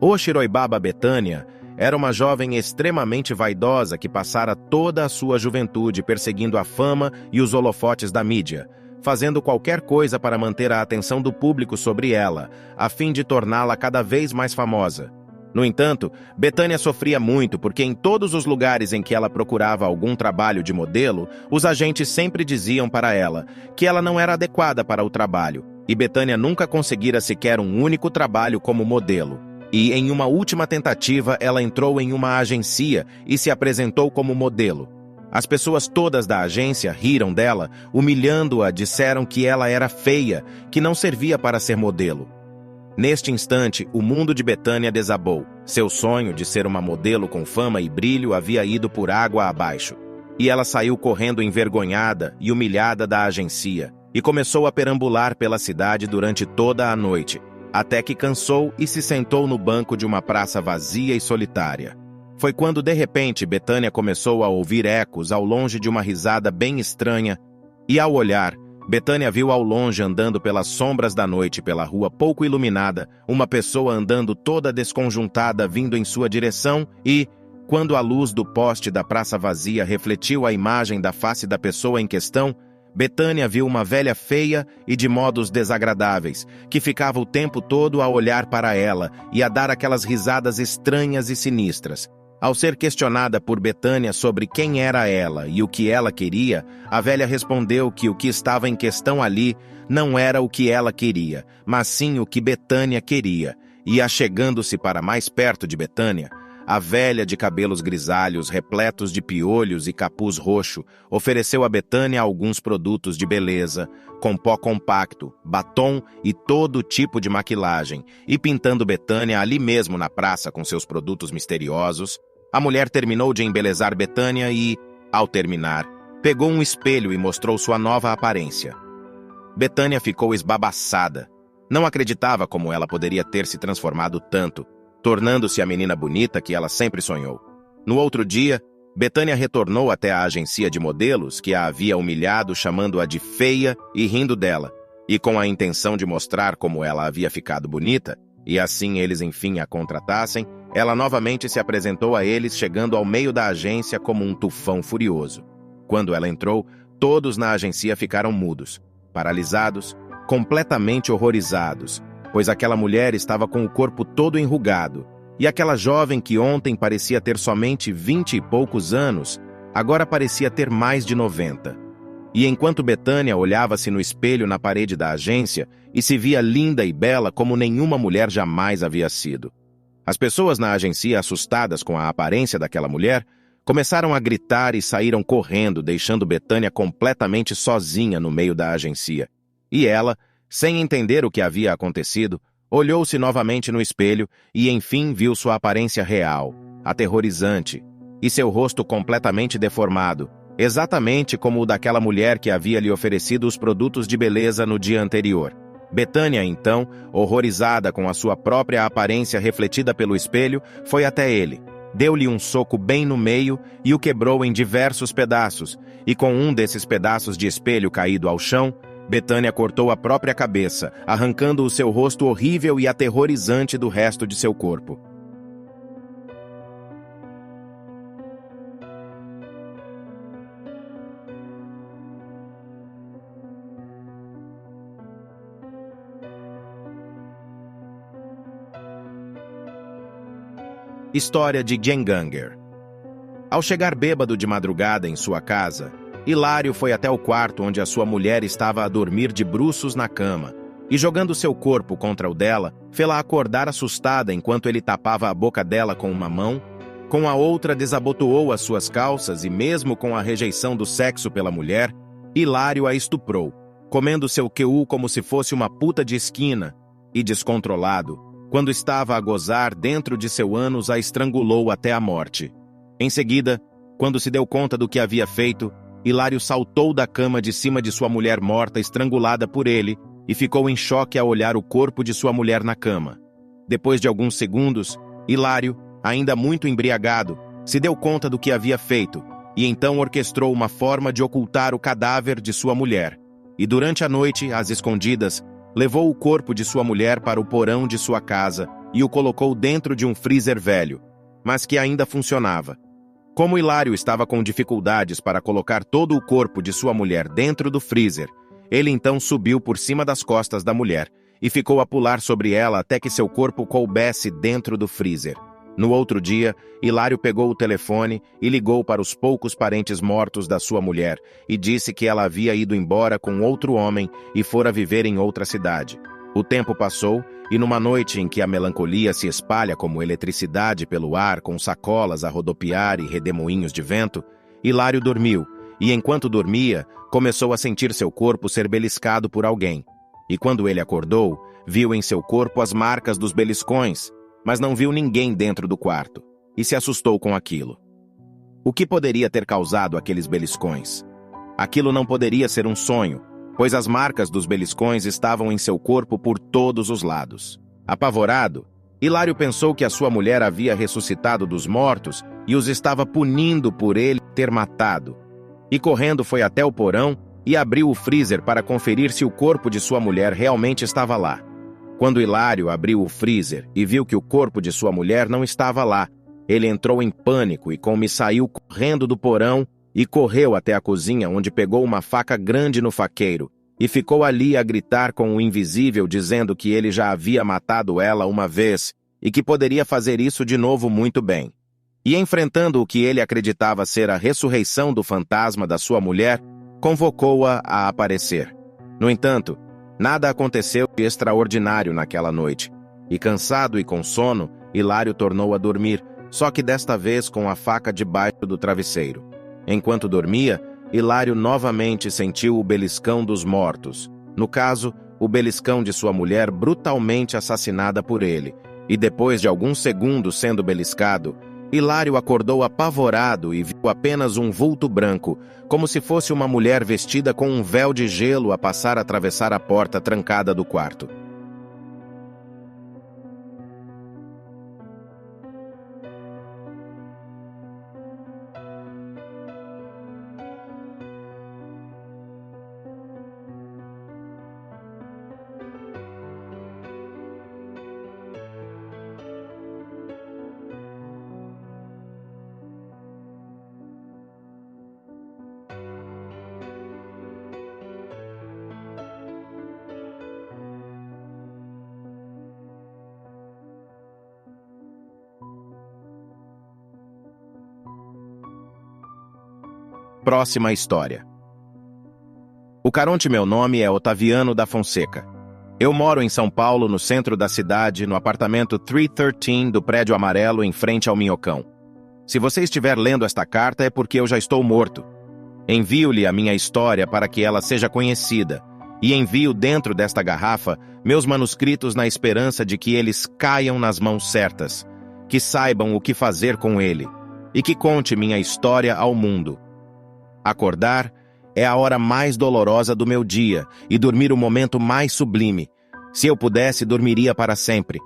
Oxiroi-Baba Betânia era uma jovem extremamente vaidosa que passara toda a sua juventude perseguindo a fama e os holofotes da mídia, fazendo qualquer coisa para manter a atenção do público sobre ela, a fim de torná-la cada vez mais famosa. No entanto, Betânia sofria muito porque em todos os lugares em que ela procurava algum trabalho de modelo, os agentes sempre diziam para ela que ela não era adequada para o trabalho, e Betânia nunca conseguira sequer um único trabalho como modelo. E, em uma última tentativa, ela entrou em uma agência e se apresentou como modelo. As pessoas todas da agência riram dela, humilhando-a, disseram que ela era feia, que não servia para ser modelo. Neste instante, o mundo de Betânia desabou. Seu sonho de ser uma modelo com fama e brilho havia ido por água abaixo. E ela saiu correndo envergonhada e humilhada da agência, e começou a perambular pela cidade durante toda a noite, até que cansou e se sentou no banco de uma praça vazia e solitária. Foi quando, de repente, Betânia começou a ouvir ecos ao longe de uma risada bem estranha, e ao olhar, Betânia viu ao longe, andando pelas sombras da noite pela rua pouco iluminada, uma pessoa andando toda desconjuntada vindo em sua direção e, quando a luz do poste da praça vazia refletiu a imagem da face da pessoa em questão, Betânia viu uma velha feia e de modos desagradáveis, que ficava o tempo todo a olhar para ela e a dar aquelas risadas estranhas e sinistras. Ao ser questionada por Betânia sobre quem era ela e o que ela queria, a velha respondeu que o que estava em questão ali não era o que ela queria, mas sim o que Betânia queria. E, achegando-se para mais perto de Betânia, a velha de cabelos grisalhos, repletos de piolhos e capuz roxo, ofereceu a Betânia alguns produtos de beleza, com pó compacto, batom e todo tipo de maquilagem, e pintando Betânia ali mesmo na praça com seus produtos misteriosos, a mulher terminou de embelezar Betânia e, ao terminar, pegou um espelho e mostrou sua nova aparência. Betânia ficou esbabaçada. Não acreditava como ela poderia ter se transformado tanto, tornando-se a menina bonita que ela sempre sonhou. No outro dia, Betânia retornou até a agência de modelos que a havia humilhado, chamando-a de feia e rindo dela, e com a intenção de mostrar como ela havia ficado bonita, e assim eles enfim a contratassem, ela novamente se apresentou a eles, chegando ao meio da agência como um tufão furioso. Quando ela entrou, todos na agência ficaram mudos, paralisados, completamente horrorizados, pois aquela mulher estava com o corpo todo enrugado, e aquela jovem que ontem parecia ter somente 20 e poucos anos, agora parecia ter mais de 90. E enquanto Betânia olhava-se no espelho na parede da agência e se via linda e bela como nenhuma mulher jamais havia sido. As pessoas na agência, assustadas com a aparência daquela mulher, começaram a gritar e saíram correndo, deixando Betânia completamente sozinha no meio da agência. E ela, sem entender o que havia acontecido, olhou-se novamente no espelho e enfim viu sua aparência real, aterrorizante, e seu rosto completamente deformado, exatamente como o daquela mulher que havia lhe oferecido os produtos de beleza no dia anterior. Betânia, então, horrorizada com a sua própria aparência refletida pelo espelho, foi até ele, deu-lhe um soco bem no meio e o quebrou em diversos pedaços, e com um desses pedaços de espelho caído ao chão, Betânia cortou a própria cabeça, arrancando o seu rosto horrível e aterrorizante do resto de seu corpo. História de Genganger. Ao chegar bêbado de madrugada em sua casa, Hilário foi até o quarto onde a sua mulher estava a dormir de bruços na cama, e jogando seu corpo contra o dela, fê-la acordar assustada enquanto ele tapava a boca dela com uma mão, com a outra desabotoou as suas calças e mesmo com a rejeição do sexo pela mulher, Hilário a estuprou, comendo seu QU como se fosse uma puta de esquina, e descontrolado, quando estava a gozar dentro de seu ânus, a estrangulou até a morte. Em seguida, quando se deu conta do que havia feito, Hilário saltou da cama de cima de sua mulher morta, estrangulada por ele, e ficou em choque ao olhar o corpo de sua mulher na cama. Depois de alguns segundos, Hilário, ainda muito embriagado, se deu conta do que havia feito, e então orquestrou uma forma de ocultar o cadáver de sua mulher. E durante a noite, às escondidas, levou o corpo de sua mulher para o porão de sua casa e o colocou dentro de um freezer velho, mas que ainda funcionava. Como Hilário estava com dificuldades para colocar todo o corpo de sua mulher dentro do freezer, ele então subiu por cima das costas da mulher e ficou a pular sobre ela até que seu corpo coubesse dentro do freezer. No outro dia, Hilário pegou o telefone e ligou para os poucos parentes mortos da sua mulher e disse que ela havia ido embora com outro homem e fora viver em outra cidade. O tempo passou e numa noite em que a melancolia se espalha como eletricidade pelo ar com sacolas a rodopiar e redemoinhos de vento, Hilário dormiu e enquanto dormia, começou a sentir seu corpo ser beliscado por alguém. E quando ele acordou, viu em seu corpo as marcas dos beliscões, mas não viu ninguém dentro do quarto, e se assustou com aquilo. O que poderia ter causado aqueles beliscões? Aquilo não poderia ser um sonho, pois as marcas dos beliscões estavam em seu corpo por todos os lados. Apavorado, Hilário pensou que a sua mulher havia ressuscitado dos mortos e os estava punindo por ele ter matado. E correndo foi até o porão e abriu o freezer para conferir se o corpo de sua mulher realmente estava lá. Quando Hilário abriu o freezer e viu que o corpo de sua mulher não estava lá, ele entrou em pânico e saiu correndo do porão e correu até a cozinha, onde pegou uma faca grande no faqueiro e ficou ali a gritar com o invisível, dizendo que ele já havia matado ela uma vez e que poderia fazer isso de novo muito bem. E enfrentando o que ele acreditava ser a ressurreição do fantasma da sua mulher, convocou-a a aparecer. No entanto, nada aconteceu de extraordinário naquela noite, e cansado e com sono, Hilário tornou a dormir, só que desta vez com a faca debaixo do travesseiro. Enquanto dormia, Hilário novamente sentiu o beliscão dos mortos, no caso, o beliscão de sua mulher brutalmente assassinada por ele, e depois de alguns segundos sendo beliscado, Hilário acordou apavorado e viu apenas um vulto branco, como se fosse uma mulher vestida com um véu de gelo a passar a atravessar a porta trancada do quarto. Próxima história. O Caronte, meu nome é Otaviano da Fonseca. Eu moro em São Paulo, no centro da cidade, no apartamento 313 do prédio amarelo em frente ao Minhocão. Se você estiver lendo esta carta é porque eu já estou morto. Envio-lhe a minha história para que ela seja conhecida e envio dentro desta garrafa meus manuscritos na esperança de que eles caiam nas mãos certas, que saibam o que fazer com ele e que conte minha história ao mundo. Acordar é a hora mais dolorosa do meu dia e dormir o momento mais sublime. Se eu pudesse, dormiria para sempre.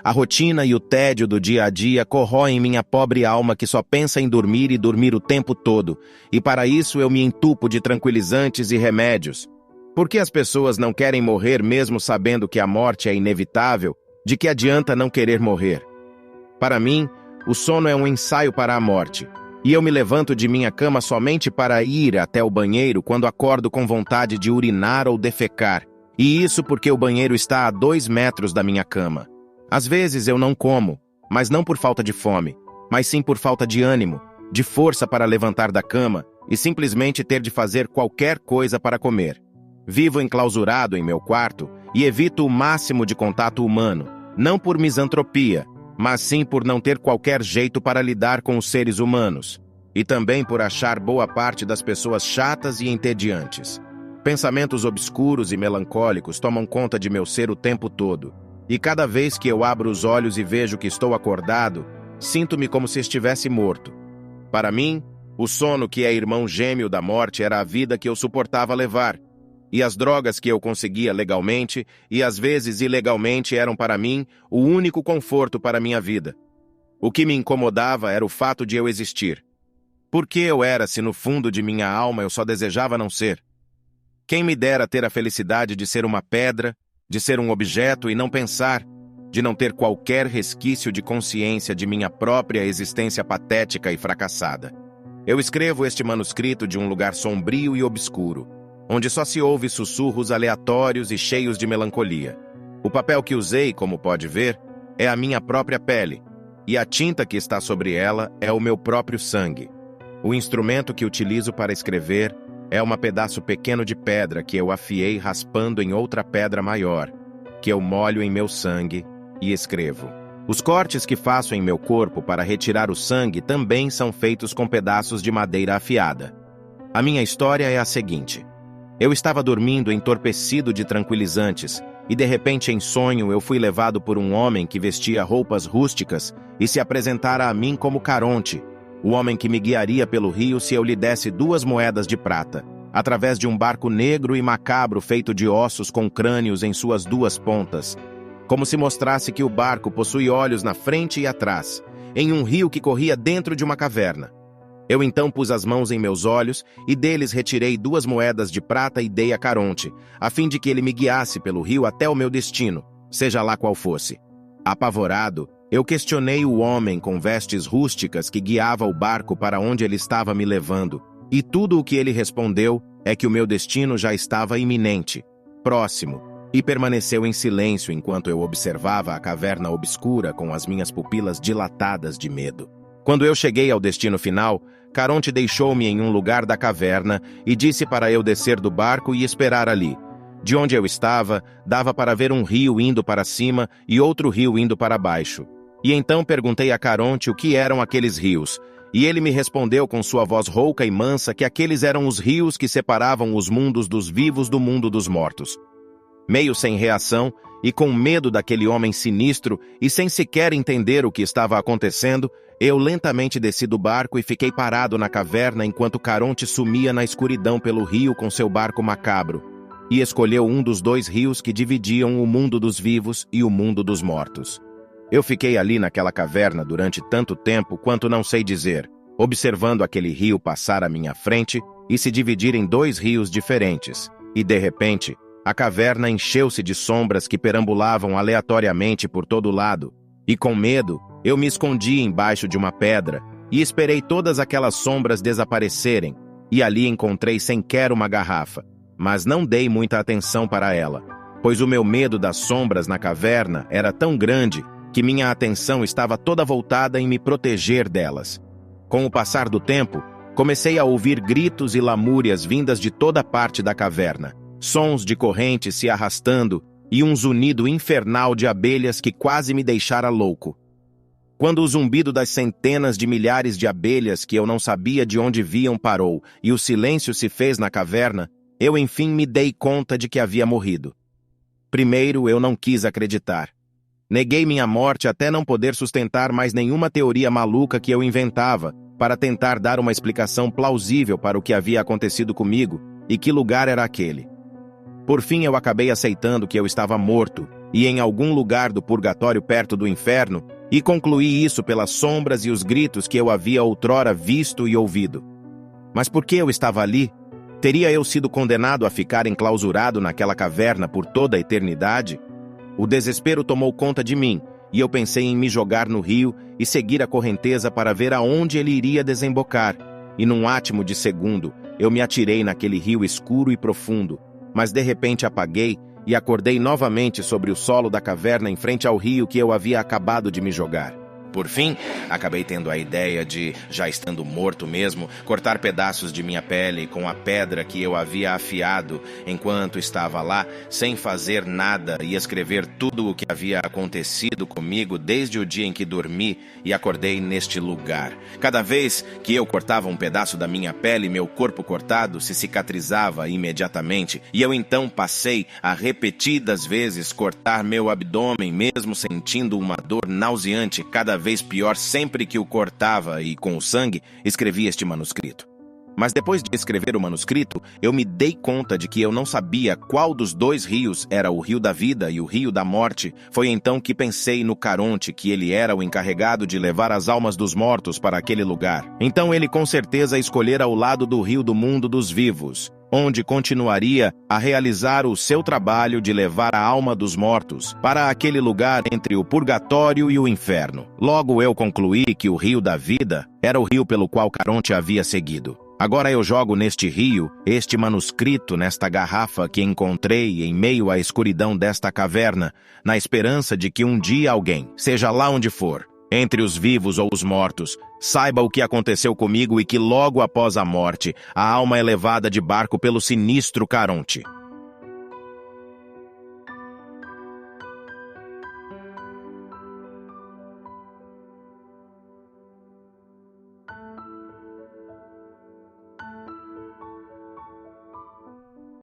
A rotina e o tédio do dia a dia corroem minha pobre alma que só pensa em dormir e dormir o tempo todo, e para isso eu me entupo de tranquilizantes e remédios. Por que as pessoas não querem morrer mesmo sabendo que a morte é inevitável? De que adianta não querer morrer? Para mim, o sono é um ensaio para a morte. E eu me levanto de minha cama somente para ir até o banheiro quando acordo com vontade de urinar ou defecar. E isso porque o banheiro está a 2 metros da minha cama. Às vezes eu não como, mas não por falta de fome, mas sim por falta de ânimo, de força para levantar da cama e simplesmente ter de fazer qualquer coisa para comer. Vivo enclausurado em meu quarto e evito o máximo de contato humano, não por misantropia, mas sim por não ter qualquer jeito para lidar com os seres humanos, e também por achar boa parte das pessoas chatas e entediantes. Pensamentos obscuros e melancólicos tomam conta de meu ser o tempo todo, e cada vez que eu abro os olhos e vejo que estou acordado, sinto-me como se estivesse morto. Para mim, o sono que é irmão gêmeo da morte era a vida que eu suportava levar, e as drogas que eu conseguia legalmente e às vezes ilegalmente eram para mim o único conforto para minha vida. O que me incomodava era o fato de eu existir. Por que eu era se no fundo de minha alma eu só desejava não ser? Quem me dera ter a felicidade de ser uma pedra, de ser um objeto e não pensar, de não ter qualquer resquício de consciência de minha própria existência patética e fracassada. Eu escrevo este manuscrito de um lugar sombrio e obscuro, onde só se ouve sussurros aleatórios e cheios de melancolia. O papel que usei, como pode ver, é a minha própria pele, e a tinta que está sobre ela é o meu próprio sangue. O instrumento que utilizo para escrever é um pedaço pequeno de pedra que eu afiei raspando em outra pedra maior, que eu molho em meu sangue e escrevo. Os cortes que faço em meu corpo para retirar o sangue também são feitos com pedaços de madeira afiada. A minha história é a seguinte. Eu estava dormindo entorpecido de tranquilizantes e de repente em sonho eu fui levado por um homem que vestia roupas rústicas e se apresentara a mim como Caronte, o homem que me guiaria pelo rio se eu lhe desse 2 moedas de prata, através de um barco negro e macabro feito de ossos com crânios em suas 2 pontas, como se mostrasse que o barco possui olhos na frente e atrás, em um rio que corria dentro de uma caverna. Eu então pus as mãos em meus olhos e deles retirei 2 moedas de prata e dei a Caronte, a fim de que ele me guiasse pelo rio até o meu destino, seja lá qual fosse. Apavorado, eu questionei o homem com vestes rústicas que guiava o barco para onde ele estava me levando, e tudo o que ele respondeu é que o meu destino já estava iminente, próximo, e permaneceu em silêncio enquanto eu observava a caverna obscura com as minhas pupilas dilatadas de medo. Quando eu cheguei ao destino final, Caronte deixou-me em um lugar da caverna e disse para eu descer do barco e esperar ali. De onde eu estava, dava para ver um rio indo para cima e outro rio indo para baixo. E então perguntei a Caronte o que eram aqueles rios, e ele me respondeu com sua voz rouca e mansa que aqueles eram os rios que separavam os mundos dos vivos do mundo dos mortos. Meio sem reação e com medo daquele homem sinistro e sem sequer entender o que estava acontecendo, eu lentamente desci do barco e fiquei parado na caverna enquanto Caronte sumia na escuridão pelo rio com seu barco macabro, e escolheu um dos 2 rios que dividiam o mundo dos vivos e o mundo dos mortos. Eu fiquei ali naquela caverna durante tanto tempo quanto não sei dizer, observando aquele rio passar à minha frente e se dividir em 2 rios diferentes, e de repente, a caverna encheu-se de sombras que perambulavam aleatoriamente por todo lado, e com medo, eu me escondi embaixo de uma pedra e esperei todas aquelas sombras desaparecerem, e ali encontrei sequer uma garrafa, mas não dei muita atenção para ela, pois o meu medo das sombras na caverna era tão grande que minha atenção estava toda voltada em me proteger delas. Com o passar do tempo, comecei a ouvir gritos e lamúrias vindas de toda parte da caverna, sons de correntes se arrastando e um zunido infernal de abelhas que quase me deixara louco. Quando o zumbido das centenas de milhares de abelhas que eu não sabia de onde vinham parou e o silêncio se fez na caverna, eu enfim me dei conta de que havia morrido. Primeiro, eu não quis acreditar. Neguei minha morte até não poder sustentar mais nenhuma teoria maluca que eu inventava para tentar dar uma explicação plausível para o que havia acontecido comigo e que lugar era aquele. Por fim, eu acabei aceitando que eu estava morto e em algum lugar do purgatório perto do inferno e concluí isso pelas sombras e os gritos que eu havia outrora visto e ouvido. Mas por que eu estava ali? Teria eu sido condenado a ficar enclausurado naquela caverna por toda a eternidade? O desespero tomou conta de mim, e eu pensei em me jogar no rio e seguir a correnteza para ver aonde ele iria desembocar. E num átimo de segundo, eu me atirei naquele rio escuro e profundo, mas de repente apaguei e acordei novamente sobre o solo da caverna em frente ao rio que eu havia acabado de me jogar. Por fim, acabei tendo a ideia de, já estando morto mesmo, cortar pedaços de minha pele com a pedra que eu havia afiado enquanto estava lá, sem fazer nada, e escrever tudo o que havia acontecido comigo desde o dia em que dormi e acordei neste lugar. Cada vez que eu cortava um pedaço da minha pele, meu corpo cortado se cicatrizava imediatamente, e eu então passei a repetidas vezes cortar meu abdômen, mesmo sentindo uma dor nauseante cada vez pior sempre que o cortava e, com o sangue, escrevi este manuscrito. Mas depois de escrever o manuscrito, eu me dei conta de que eu não sabia qual dos 2 rios era o rio da vida e o rio da morte. Foi então que pensei no Caronte, que ele era o encarregado de levar as almas dos mortos para aquele lugar. Então ele com certeza escolhera o lado do rio do mundo dos vivos, onde continuaria a realizar o seu trabalho de levar a alma dos mortos para aquele lugar entre o purgatório e o inferno. Logo eu concluí que o rio da vida era o rio pelo qual Caronte havia seguido. Agora eu jogo neste rio, este manuscrito nesta garrafa que encontrei em meio à escuridão desta caverna, na esperança de que um dia alguém, seja lá onde for, entre os vivos ou os mortos, saiba o que aconteceu comigo e que logo após a morte, a alma é levada de barco pelo sinistro Caronte.